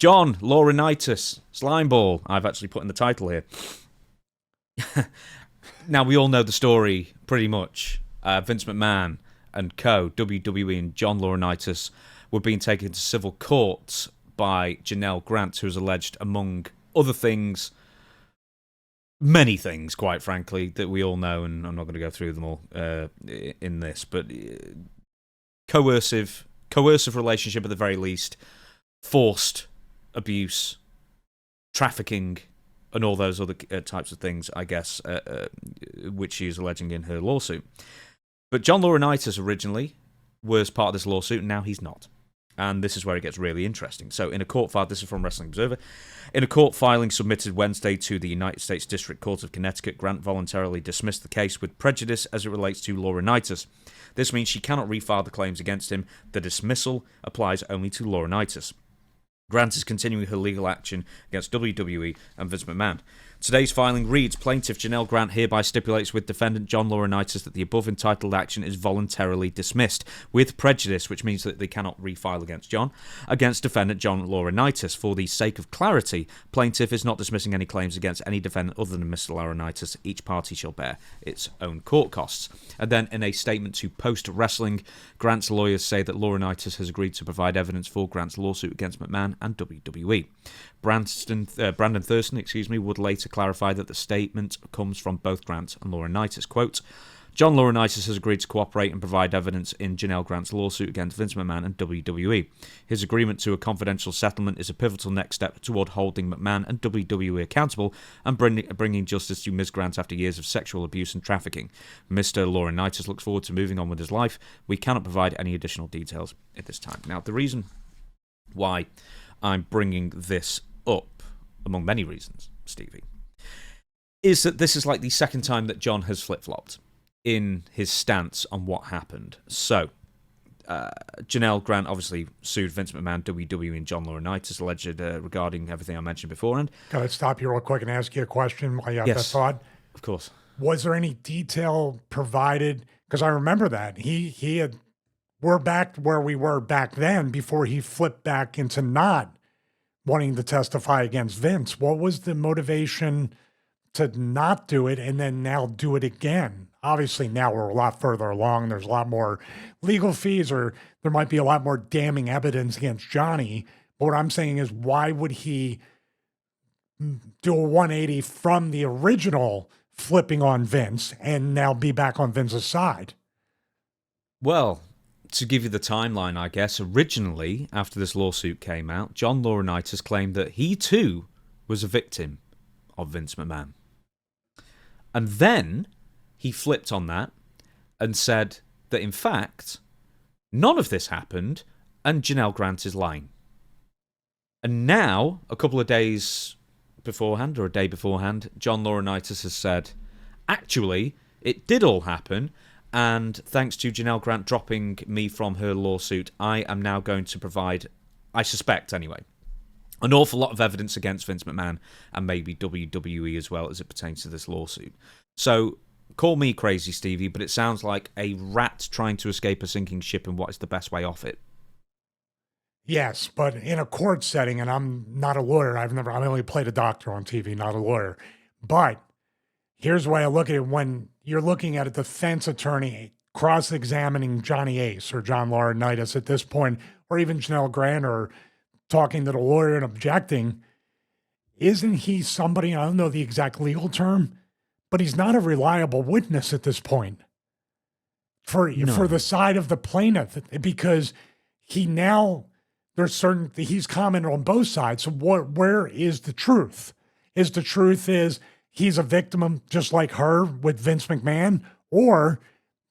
John Laurinaitis, Slimeball. I've actually put in the title here. Now, we all know the story pretty much. Vince McMahon and co, WWE and John Laurinaitis were being taken to civil court by Janelle Grant, who was alleged, among other things, many things, quite frankly, that we all know, and I'm not going to go through them all in this, but coercive relationship at the very least, forced abuse, trafficking, and all those other types of things, I guess, which she is alleging in her lawsuit. But John Laurinaitis originally was part of this lawsuit, and now he's not. And this is where it gets really interesting. So in a court file, this is from Wrestling Observer, in a court filing submitted Wednesday to the United States District Court of Connecticut, Grant voluntarily dismissed the case with prejudice as it relates to Laurinaitis. This means she cannot refile the claims against him. The dismissal applies only to Laurinaitis. Grant is continuing her legal action against WWE and Vince McMahon. Today's filing reads, Plaintiff Janelle Grant hereby stipulates with defendant John Laurinaitis that the above entitled action is voluntarily dismissed with prejudice, which means that they cannot refile against defendant John Laurinaitis. For the sake of clarity, plaintiff is not dismissing any claims against any defendant other than Mr. Laurinaitis. Each party shall bear its own court costs. And then in a statement to Post Wrestling, Grant's lawyers say that Laurinaitis has agreed to provide evidence for Grant's lawsuit against McMahon and WWE. Brandon Thurston, would later clarify that the statement comes from both Grant and Laurinaitis. Quote, John Laurinaitis has agreed to cooperate and provide evidence in Janelle Grant's lawsuit against Vince McMahon and WWE. His agreement to a confidential settlement is a pivotal next step toward holding McMahon and WWE accountable and bringing justice to Ms. Grant after years of sexual abuse and trafficking. Mr. Laurinaitis looks forward to moving on with his life. We cannot provide any additional details at this time. Now, the reason why I'm bringing this up, among many reasons, Stevie, is that this is like the second time that John has flip-flopped in his stance on what happened. So, Janelle Grant obviously sued Vince McMahon, WWE, and John Laurinaitis, alleged regarding everything I mentioned beforehand. Can I stop you real quick and ask you a question while you have that thought? Of course. Was there any detail provided? Because I remember that. We're back where we were back then before he flipped back into not wanting to testify against Vince. What was the motivation to not do it and then now do it again? Obviously, now we're a lot further along. There's a lot more legal fees, or there might be a lot more damning evidence against Johnny. But what I'm saying is, why would he do a 180 from the original flipping on Vince and now be back on Vince's side? Well, to give you the timeline, I guess, originally, after this lawsuit came out, John Laurinaitis claimed that he too was a victim of Vince McMahon. And then he flipped on that and said that, in fact, none of this happened and Janelle Grant is lying. And now, a couple of days beforehand, or a day beforehand, John Laurinaitis has said, actually, it did all happen, and thanks to Janelle Grant dropping me from her lawsuit, I am now going to provide, I suspect anyway, an awful lot of evidence against Vince McMahon and maybe WWE as well as it pertains to this lawsuit. So, call me crazy, Stevie, but it sounds like a rat trying to escape a sinking ship, and what is the best way off it? Yes, but in a court setting, and I'm not a lawyer. I only played a doctor on TV, not a lawyer. But here's the way I look at it. When you're looking at a defense attorney cross-examining Johnny Ace or John Laurinaitis at this point, or even Janelle Grant, or talking to the lawyer and objecting, isn't he somebody, I don't know the exact legal term, but he's not a reliable witness at this point for the side of the plaintiff, because he's commented on both sides. So where is the truth? Is the truth is he's a victim just like her with Vince McMahon? Or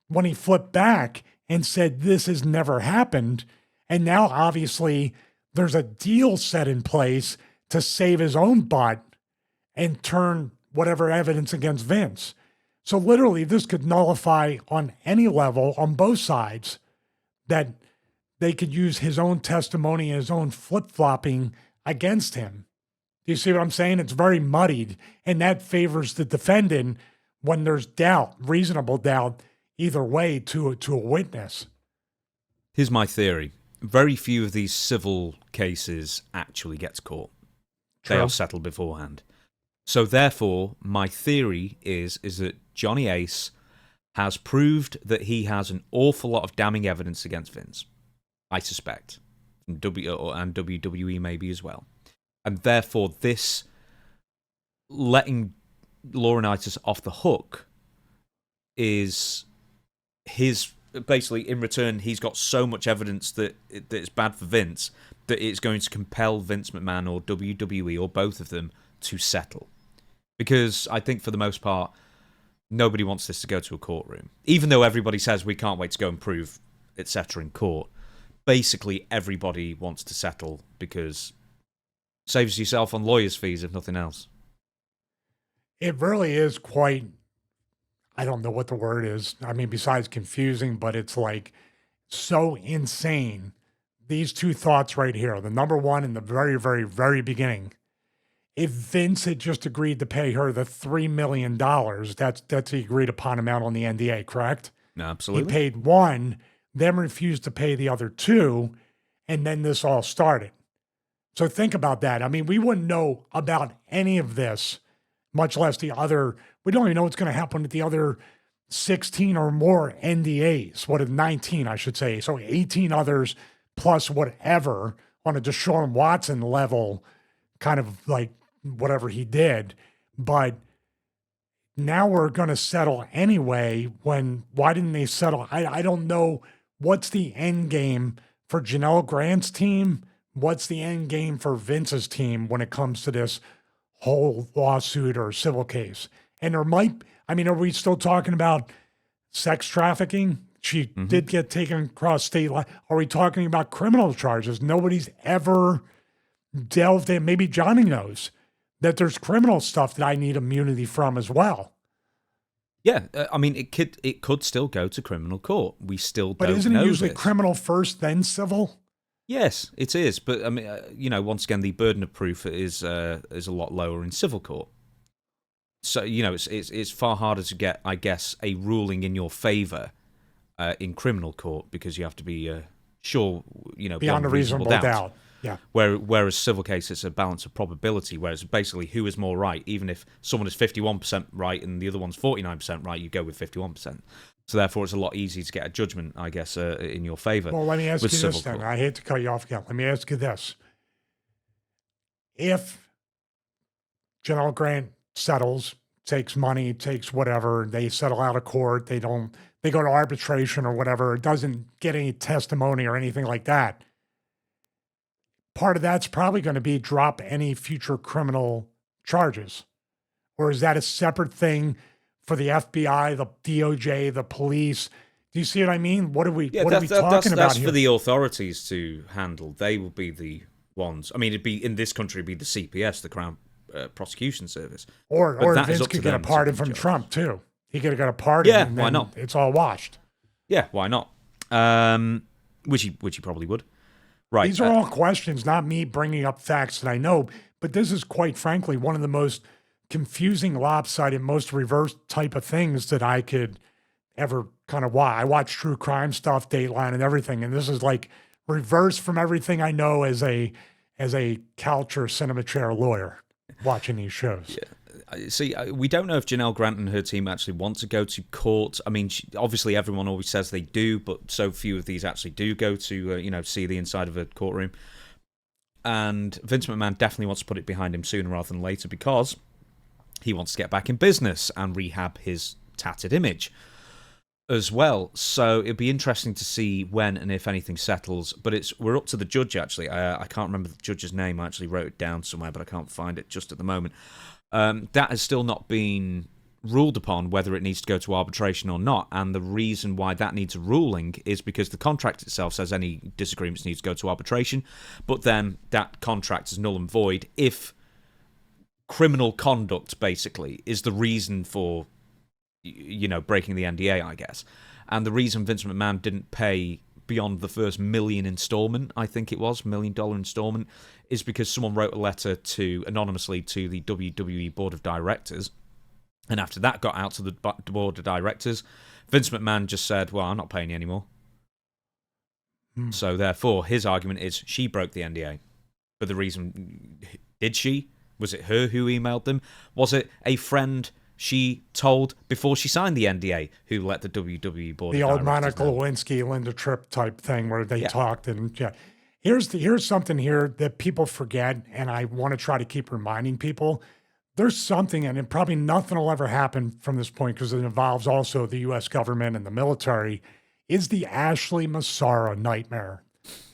when he flipped back and said this has never happened, and now obviously there's a deal set in place to save his own butt and turn whatever evidence against Vince. So literally this could nullify on any level on both sides, that they could use his own testimony and his own flip-flopping against him. Do you see what I'm saying? It's very muddied, and that favors the defendant when there's doubt, reasonable doubt, either way to a witness. Here's my theory. very few of these civil cases actually get to court. True. They are settled beforehand. So therefore, my theory is that Johnny Ace has proved that he has an awful lot of damning evidence against Vince. I suspect. And WWE maybe as well. And therefore, this letting Laurinaitis off the hook is his... Basically, in return, he's got so much evidence that it's bad for Vince that it's going to compel Vince McMahon or WWE or both of them to settle. Because I think for the most part, nobody wants this to go to a courtroom. Even though everybody says we can't wait to go and prove, etc. in court, basically everybody wants to settle because it saves yourself on lawyers' fees, if nothing else. It really is quite, I don't know what the word is. I mean, besides confusing, but it's like so insane. These two thoughts right here. The number one in the very, very, very beginning. If Vince had just agreed to pay her the $3 million, that's the agreed upon amount on the NDA, correct? No, absolutely. He paid one, then refused to pay the other two, and then this all started. So think about that. I mean, we wouldn't know about any of this, much less the other. We don't even know what's going to happen with the other 16 or more NDAs. What, 19, I should say. So 18 others plus whatever on a Deshaun Watson level, kind of like whatever he did. But now we're going to settle anyway. Why didn't they settle? I don't know. What's the end game for Janelle Grant's team? What's the end game for Vince's team when it comes to this whole lawsuit or civil case? And there might, I mean, are we still talking about sex trafficking? She did get taken across state line. Are we talking about criminal charges? Nobody's ever delved in. Maybe Johnny knows that there's criminal stuff that I need immunity from as well. Yeah, I mean, it could still go to criminal court. We still don't know. But isn't it usually criminal first, then civil? Yes, it is. But I mean, once again, the burden of proof is a lot lower in civil court. So it's far harder to get, I guess, a ruling in your favor in criminal court because you have to be sure, beyond a reasonable doubt. Yeah. Whereas civil case, it's a balance of probability. Whereas basically, who is more right? Even if someone is 51% right and the other one's 49% right, you go with 51%. So therefore, it's a lot easier to get a judgment, I guess, in your favor. Well, let me ask you this then. I hate to cut you off again. Let me ask you this: if Janelle Grant settles, takes money, takes whatever, they settle out of court, they go to arbitration or whatever, it doesn't get any testimony or anything like that. Part of that's probably going to be drop any future criminal charges. Or is that a separate thing for the FBI, the DOJ, the police? Do you see what I mean? What are we talking about here? That's for the authorities to handle. They will be the ones. I mean, in this country, it'd be the CPS, the Crown Prosecution Service. Or Vince could get a pardon from Trump, too. He could have got a pardon. Yeah, why not? It's all washed. Yeah, why not? Which he probably would. Right. These are all questions, not me bringing up facts that I know, but this is quite frankly one of the most confusing, lopsided, most reverse type of things that I could ever kind of watch. I watch true crime stuff, Dateline and everything, and this is like reverse from everything I know as a couch or cinema chair lawyer watching these shows. Yeah. See, we don't know if Janelle Grant and her team actually want to go to court. I mean, obviously everyone always says they do, but so few of these actually do go to, see the inside of a courtroom. And Vince McMahon definitely wants to put it behind him sooner rather than later because he wants to get back in business and rehab his tattered image as well. So it'd be interesting to see when and if anything settles. But we're up to the judge, actually. I can't remember the judge's name. I actually wrote it down somewhere, but I can't find it just at the moment. That has still not been ruled upon whether it needs to go to arbitration or not. And the reason why that needs a ruling is because the contract itself says any disagreements need to go to arbitration. But then that contract is null and void if criminal conduct, basically, is the reason for, breaking the NDA, I guess. And the reason Vince McMahon didn't pay beyond the first $1 million installment, I think it was, $1 million installment, is because someone wrote a letter anonymously to the WWE Board of Directors. And after that got out to the Board of Directors, Vince McMahon just said, well, I'm not paying you anymore. So therefore, his argument is she broke the NDA. But the reason, did she? Was it her who emailed them? Was it a friend she told before she signed the NDA who let the WWE board The of old directors Monica know? Lewinsky, Linda Tripp type thing where they talked and Here's something here that people forget, and I want to try to keep reminding people. There's something, and probably nothing will ever happen from this point because it involves also the U.S. government and the military, is the Ashley Massara nightmare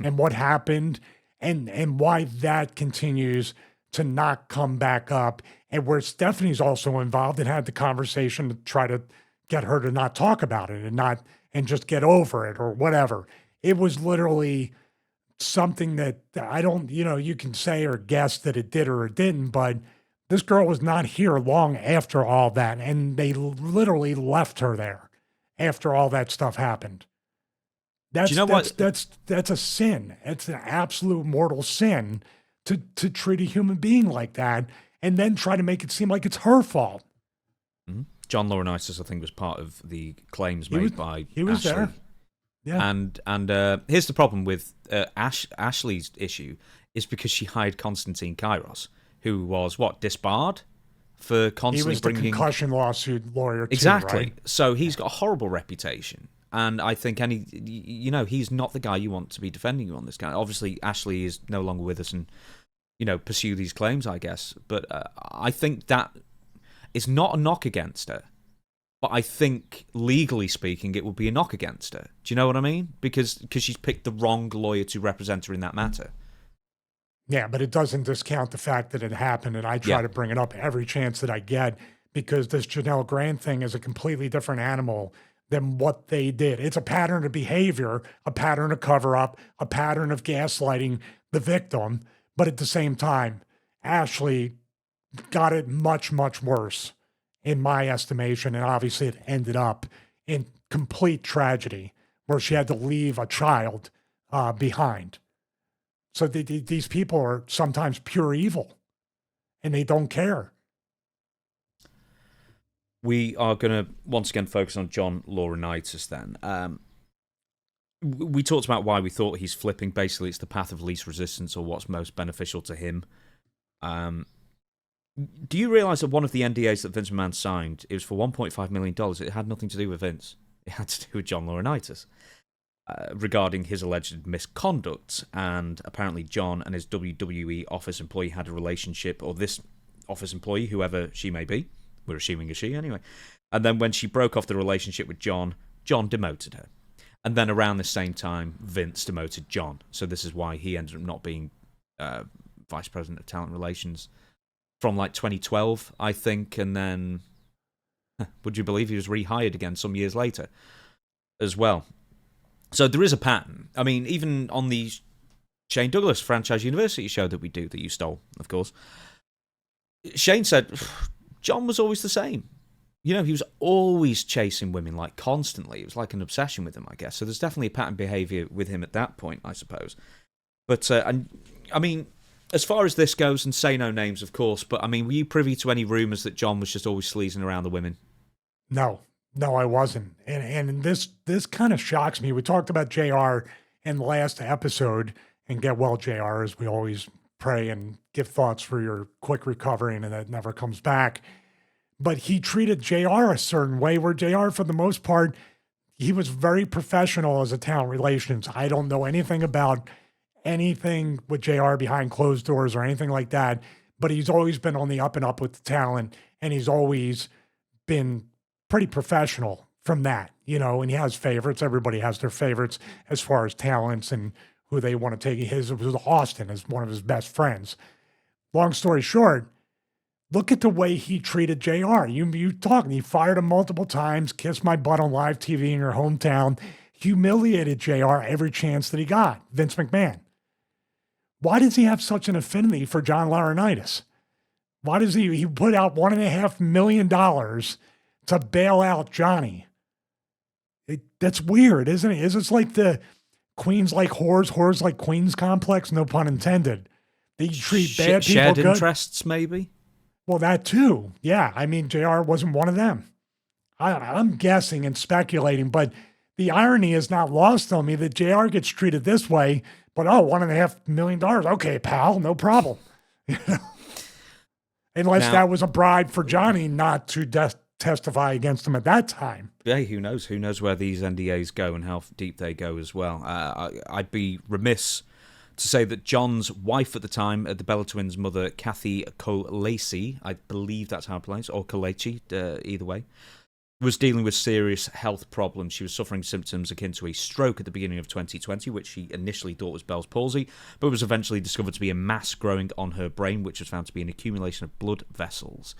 and what happened and why that continues to not come back up, and where Stephanie's also involved and had the conversation to try to get her to not talk about it and just get over it or whatever. It was literally something that I don't, you can say or guess that it did or it didn't, but this girl was not here long after all that. And they literally left her there after all that stuff happened. That's a sin. It's an absolute mortal sin to treat a human being like that and then try to make it seem like it's her fault. Mm-hmm. John Laurinaitis, I think, was part of the claims made by He was Ashley. there. Yeah. And here's the problem with Ashley's issue is because she hired Konstantin Kairos, who was disbarred for constantly bringing... He was the concussion lawsuit lawyer too, exactly. Right? So he's got a horrible reputation. And I think he's not the guy you want to be defending you on this kind. Obviously, Ashley is no longer with us and, pursue these claims, I guess. But I think that is not a knock against her. But I think, legally speaking, it would be a knock against her. Do you know what I mean? Because she's picked the wrong lawyer to represent her in that matter. Yeah, but it doesn't discount the fact that it happened, and I try to bring it up every chance that I get, because this Janelle Grant thing is a completely different animal than what they did. It's a pattern of behavior, a pattern of cover-up, a pattern of gaslighting the victim, but at the same time, Ashley got it much, much worse, in my estimation, and obviously it ended up in complete tragedy where she had to leave a child behind. So these people are sometimes pure evil, and they don't care. We are going to once again focus on John Laurinaitis then. We talked about why we thought he's flipping. Basically, it's the path of least resistance or what's most beneficial to him. Do you realise that one of the NDAs that Vince McMahon signed, it was for $1.5 million. It had nothing to do with Vince. It had to do with John Laurinaitis regarding his alleged misconduct. And apparently John and his WWE office employee had a relationship, or this office employee, whoever she may be, we're assuming a she anyway. And then when she broke off the relationship with John, John demoted her. And then around the same time, Vince demoted John. So this is why he ended up not being Vice President of Talent Relations from 2012, I think, and then, would you believe he was rehired again some years later as well? So there is a pattern. I mean, even on the Shane Douglas Franchise University show that we do, that you stole, of course, Shane said John was always the same. He was always chasing women, constantly. It was like an obsession with him, I guess. So there's definitely a pattern behavior with him at that point, I suppose. But, I mean, as far as this goes, and say no names, of course, but, I mean, were you privy to any rumours that John was just always sleazing around the women? No, I wasn't. And this kind of shocks me. We talked about JR in the last episode, and get well, JR, as we always pray and give thoughts for your quick recovery, and that never comes back. But he treated JR a certain way, where JR, for the most part, he was very professional as a talent relations. I don't know anything about anything with JR behind closed doors or anything like that, but he's always been on the up and up with the talent, and he's always been pretty professional from that, and he has favorites. Everybody has their favorites as far as talents and who they want to take. His was Austin as one of his best friends. Long story short, look at the way he treated JR. You talking, he fired him multiple times, kissed my butt on live TV in your hometown, humiliated JR every chance that he got, Vince McMahon. Why does he have such an affinity for John Laurinaitis? Why does he put out $1.5 million to bail out Johnny? That's weird, isn't it? It's like the queens like whores, whores like queens complex, no pun intended. They treat bad people shared good. interests, maybe? Well, that too. Yeah, I mean, JR wasn't one of them. I'm guessing and speculating, but the irony is not lost on me that JR gets treated this way, but $1.5 million. Okay, pal, no problem. Unless Now, that was a bribe for Johnny not to testify against him at that time. Hey, who knows? Who knows where these NDAs go and how deep they go as well. I'd be remiss to say that John's wife at the time, the Bella twins' mother, Kathy Kolacey, I believe that's how I pronounce it, or Kolacey, either way, was dealing with serious health problems. She was suffering symptoms akin to a stroke at the beginning of 2020, which she initially thought was Bell's palsy, but was eventually discovered to be a mass growing on her brain, which was found to be an accumulation of blood vessels.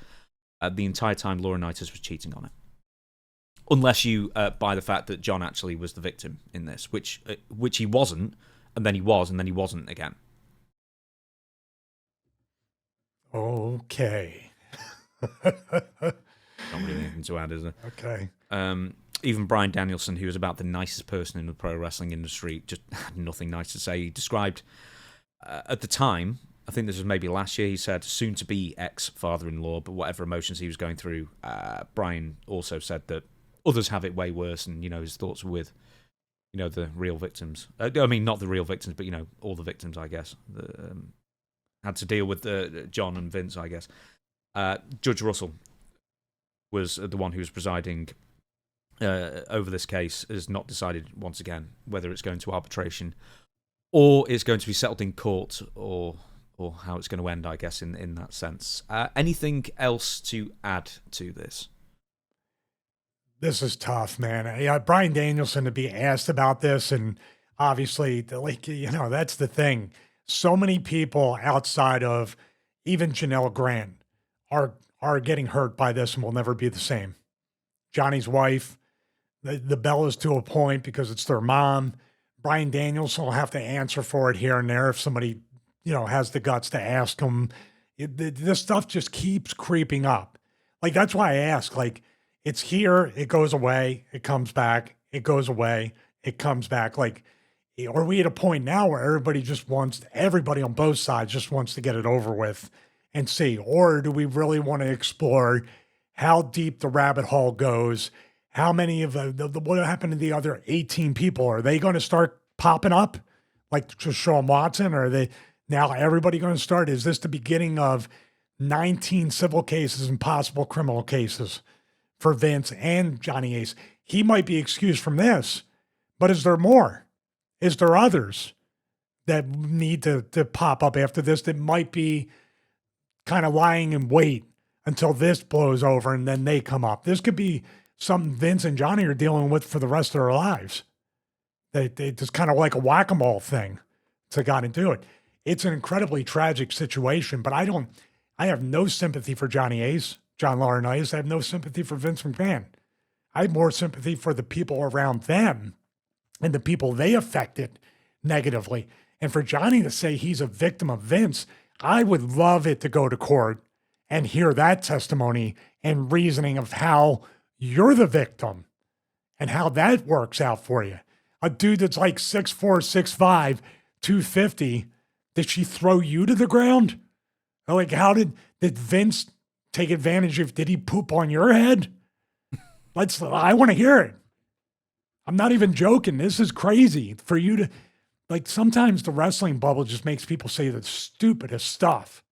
The entire time, Laurinaitis was cheating on it. Unless you buy the fact that John actually was the victim in this, which he wasn't, and then he was, and then he wasn't again. Okay. Not really anything to add, is there? Okay. Even Bryan Danielson, who was about the nicest person in the pro wrestling industry, just had nothing nice to say. He described, at the time, I think this was maybe last year, he said, soon-to-be ex-father-in-law, but whatever emotions he was going through, Bryan also said that others have it way worse, and, his thoughts were with, the real victims. I mean, not the real victims, but, all the victims, I guess, that had to deal with John and Vince, I guess. Judge Russell was the one who was presiding over this case, has not decided, once again, whether it's going to arbitration or it's going to be settled in court or how it's going to end, I guess, in that sense. Anything else to add to this? This is tough, man. Yeah, Bryan Danielson to be asked about this, and obviously, that's the thing. So many people outside of even Janelle Grant are getting hurt by this and will never be the same. Johnny's wife, the Bellas to a point because it's their mom. Bryan Danielson will have to answer for it here and there if somebody, has the guts to ask him. This stuff just keeps creeping up. Like, that's why I ask, it's here, it goes away, it comes back, it goes away, it comes back. Are we at a point now where everybody on both sides just wants to get it over with and see? Or do we really want to explore how deep the rabbit hole goes? How many of what happened to the other 18 people? Are they going to start popping up like Sean Watson? Or are they now everybody going to start? Is this the beginning of 19 civil cases and possible criminal cases for Vince and Johnny Ace? He might be excused from this, but is there more? Is there others that need to pop up after this that might be kind of lying in wait until this blows over and then they come up? This could be something Vince and Johnny are dealing with for the rest of their lives. They just kind of like a whack-a-mole thing to got into it. It's an incredibly tragic situation, but I have no sympathy for Johnny Ace, John Laurinaitis. I have no sympathy for Vince McMahon. I have more sympathy for the people around them and the people they affected negatively. And for Johnny to say he's a victim of Vince, I would love it to go to court and hear that testimony and reasoning of how you're the victim and how that works out for you. A dude that's like 6'4", 6'5", 250, did she throw you to the ground? Like, how did Vince take advantage of, did he poop on your head? I want to hear it. I'm not even joking. This is crazy for you to, sometimes the wrestling bubble just makes people say the stupidest stuff.